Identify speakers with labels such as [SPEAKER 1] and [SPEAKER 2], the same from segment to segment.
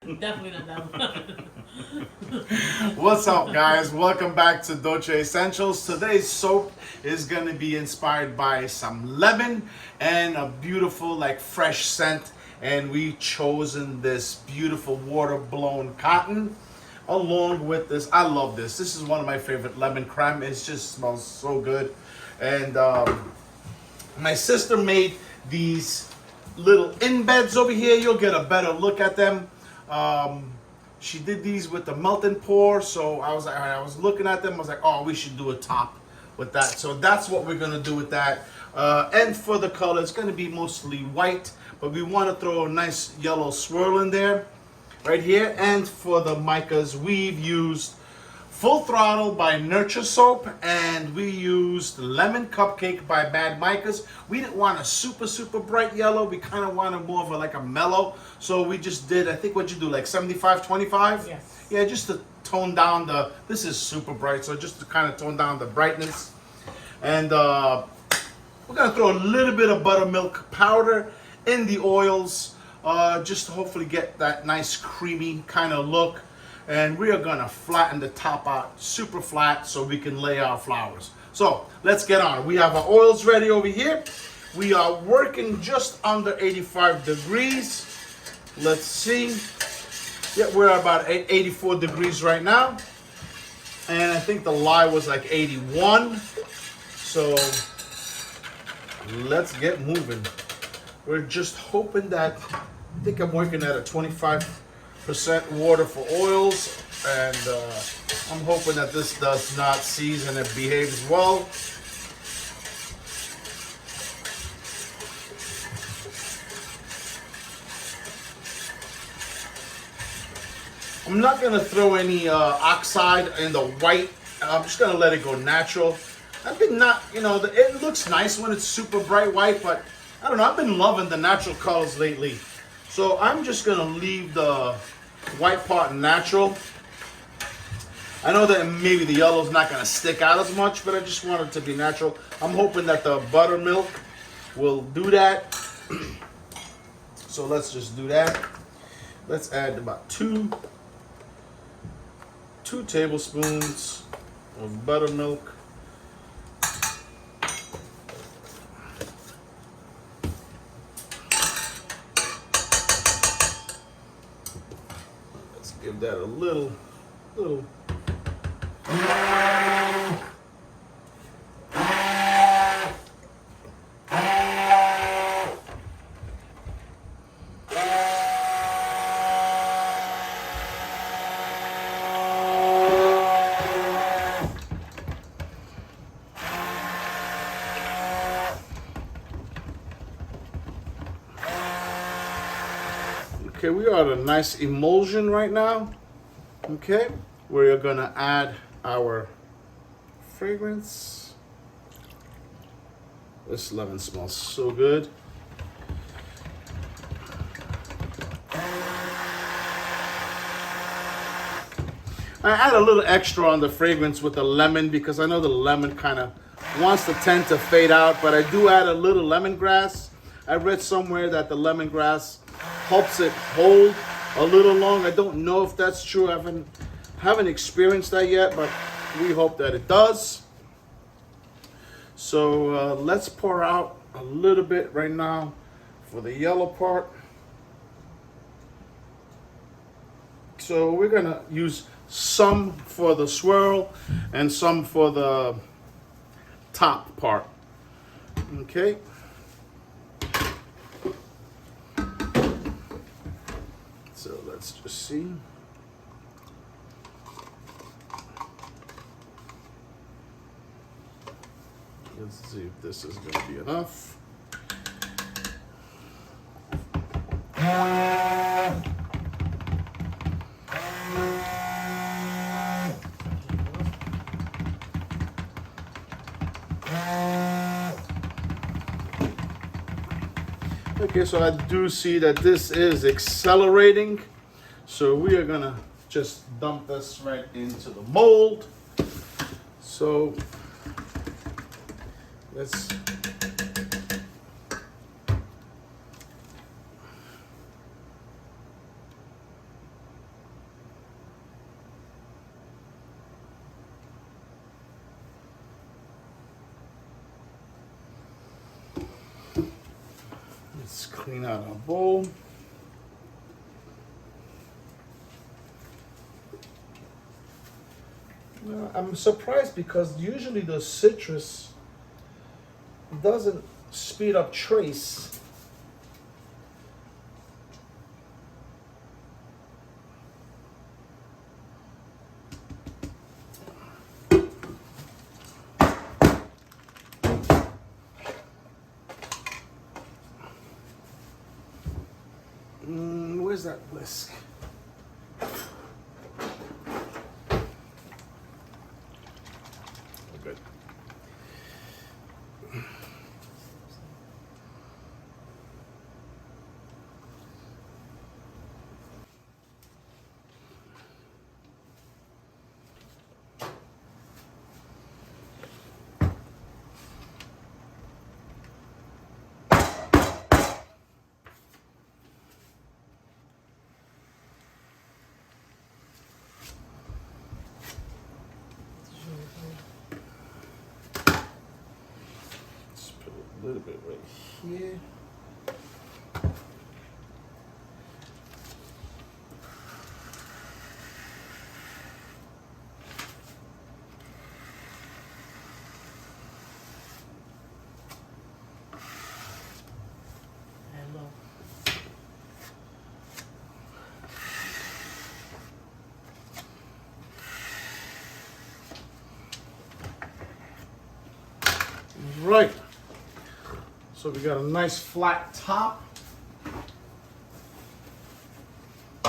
[SPEAKER 1] Definitely not that one.
[SPEAKER 2] What's up, guys? Welcome back to Dolce Essentials. Today's soap is going to be inspired by some lemon and a beautiful, like, fresh scent. And we chosen this beautiful water-blown cotton along with this. I love this. This is one of my favorite lemon creme. It just smells so good. And my sister made these little embeds over here. You'll get a better look at them. She did these with the melt and pour, so I was like, I was looking at them. I was like, oh, we should do a top with that. So that's what we're gonna do with that. And for the color, it's gonna be mostly white, but we want to throw a nice yellow swirl in there, right here. And for the micas, we've used Full Throttle by Nurture Soap, and we used Lemon Cupcake by Bad Micas. We didn't want a super bright yellow. We kind of wanted more of a, like a mellow. So we just did, I think, what'd you do, like 75-25?
[SPEAKER 1] Yes.
[SPEAKER 2] Yeah, just to tone down the, this is super bright, so just to kind of tone down the brightness. And we're gonna throw a little bit of buttermilk powder in the oils, just to hopefully get that nice creamy kind of look. And we are gonna flatten the top out super flat so we can lay our flowers. So let's get on. We have our oils ready over here. We are working just under 85 degrees. Let's see. Yeah, we're about 84 degrees right now. And I think the lye was like 81. So let's get moving. We're just hoping that, I think I'm working at a 25% water for oils, and I'm hoping that this does not seize and it behaves well. I'm not gonna throw any oxide in the white. I'm just gonna let it go natural. I've been not, it looks nice when it's super bright white, but I don't know, I've been loving the natural colors lately. So I'm just gonna leave the white part natural. I know that maybe the yellow's not gonna stick out as much, but I just want it to be natural. I'm hoping that the buttermilk will do that. So let's just do that. Let's add about two tablespoons of buttermilk. Give that a little. Okay, we are at a nice emulsion right now. Okay, we're gonna add our fragrance. This lemon smells so good. I add a little extra on the fragrance with the lemon because I know the lemon kind of wants to tend to fade out, but I do add a little lemongrass. I read somewhere that the lemongrass helps it hold a little long. I don't know if that's true. I haven't experienced that yet, but we hope that it does. So let's pour out a little bit right now for the yellow part. So we're gonna use some for the swirl and some for the top part. Okay. So let's just see. Let's see if this is going to be enough. Okay, so I do see that this is accelerating. So we are gonna just dump this right into the mold. So let's Let's clean out our bowl. I'm surprised because usually the citrus doesn't speed up trace. Where's that whisk? Good. A little bit right here.
[SPEAKER 1] Hello.
[SPEAKER 2] Right. So we got a nice flat top.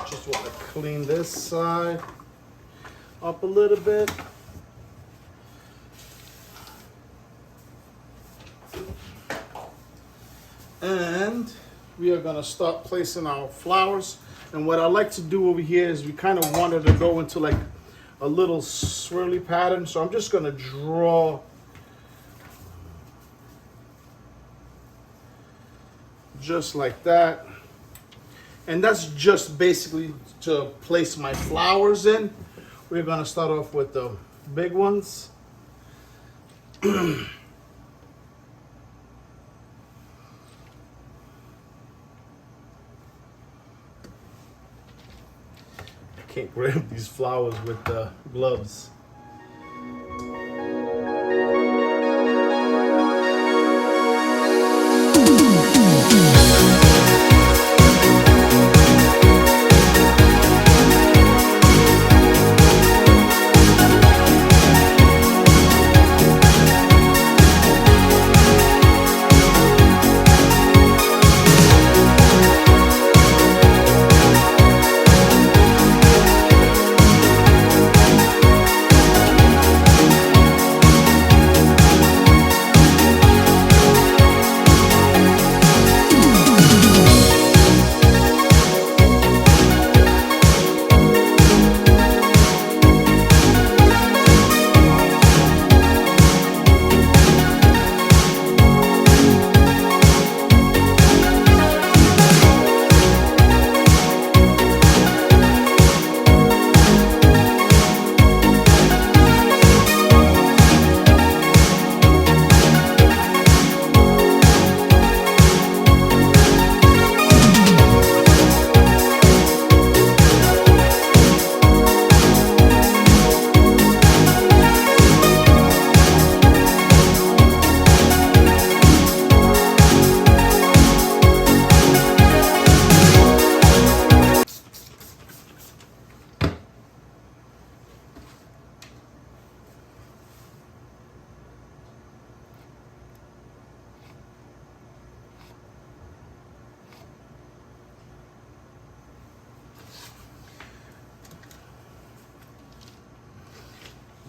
[SPEAKER 2] Just want to clean this side up a little bit. And we are going to start placing our flowers. And what I like to do over here is we kind of wanted to go into like a little swirly pattern. So I'm just going to draw just like that. And that's just basically to place my flowers in. We're going to start off with the big ones. I can't grab these flowers with the gloves.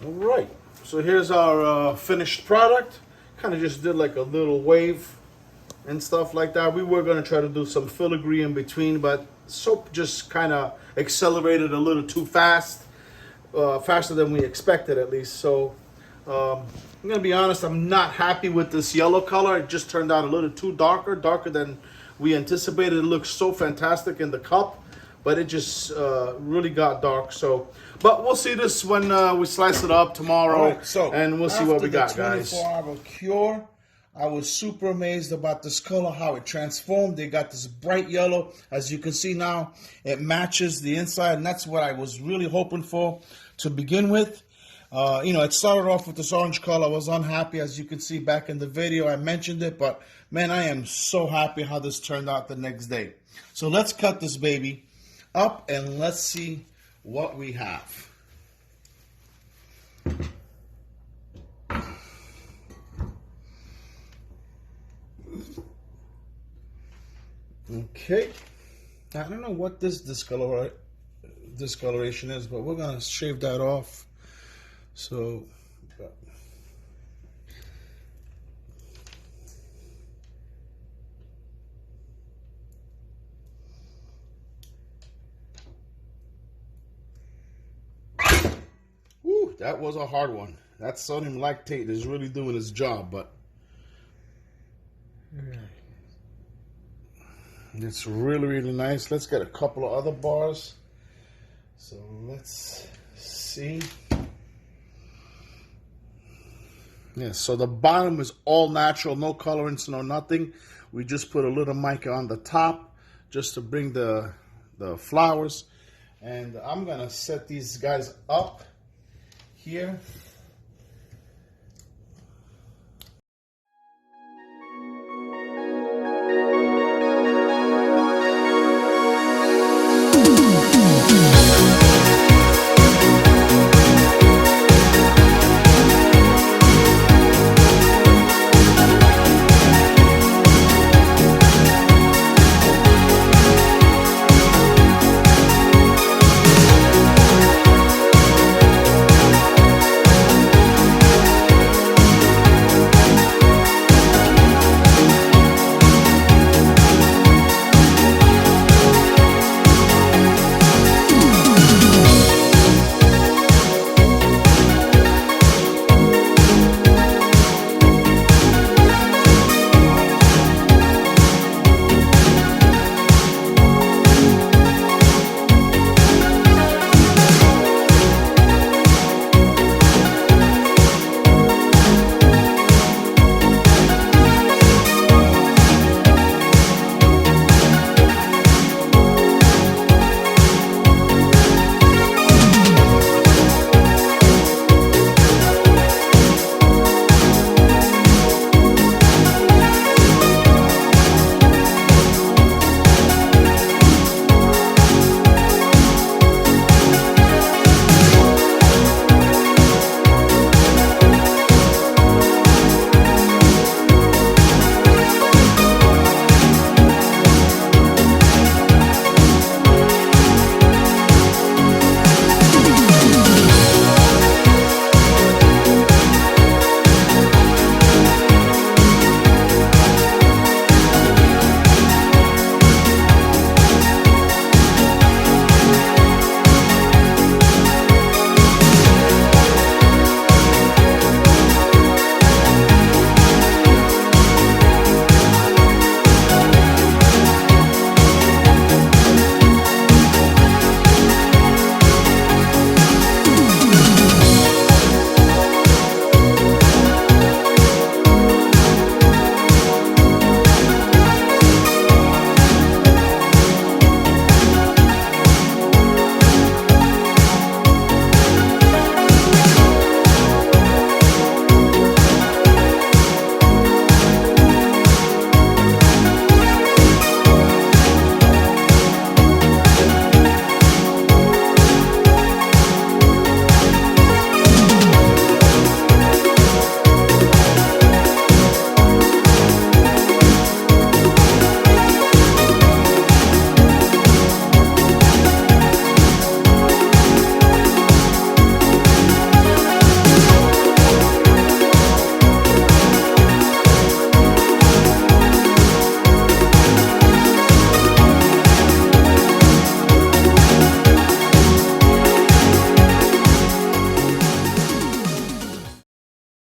[SPEAKER 2] All right, so here's our finished product. Kind of just did like a little wave and stuff like that. We were going to try to do some filigree in between, but soap just kind of accelerated a little too fast, faster than we expected at least. So I'm going to be honest, I'm not happy with this yellow color. It just turned out a little too darker than we anticipated. It looks so fantastic in the cup, but it just really got dark. So, but we'll see this when we slice it up tomorrow,
[SPEAKER 3] Right, so
[SPEAKER 2] and we'll see what we got, guys.
[SPEAKER 3] After the 24-hour cure,
[SPEAKER 2] I was super amazed about this color, how it transformed. They got this bright yellow. As you can see now, it matches the inside, and that's what I was really hoping for to begin with. It started off with this orange color. I was unhappy, as you can see back in the video. I mentioned it, but man, I am so happy how this turned out the next day. So let's cut this baby up and let's see what we have. Okay, I don't know what this discoloration is, but we're gonna shave that off. So, whew, that was a hard one. That sodium lactate is really doing its job, but it's really, really nice. Let's get a couple of other bars. So let's see. Yeah, so the bottom is all natural, no colorants, no nothing. We just put a little mica on the top just to bring the flowers. And I'm gonna set these guys up here.